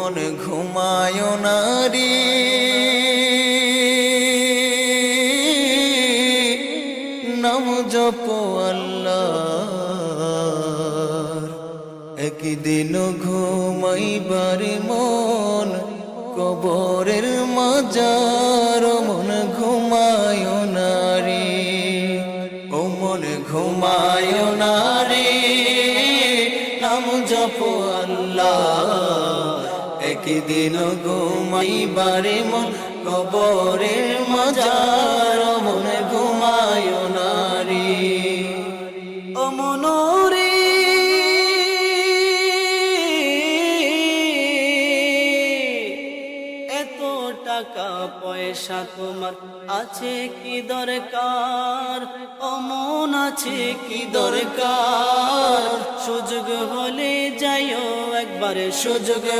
মন ঘুমায় না রে নাম জপ আল্লাহর একদিন ঘুমাইবার মন কবরের মাজার মন ঘুমায় না রে ও মন ঘুমায় না রে নাম জপ আল্লাহ একদিন ঘুমাইবার মন কবরের মাজার মন ঘুমায় না রে ও মনোরে এত টাকা পয়সা তোমার আছে কি দরকার অমন আছে কি দরকার সুযোগ হলে যাইও একবারে সুযোগ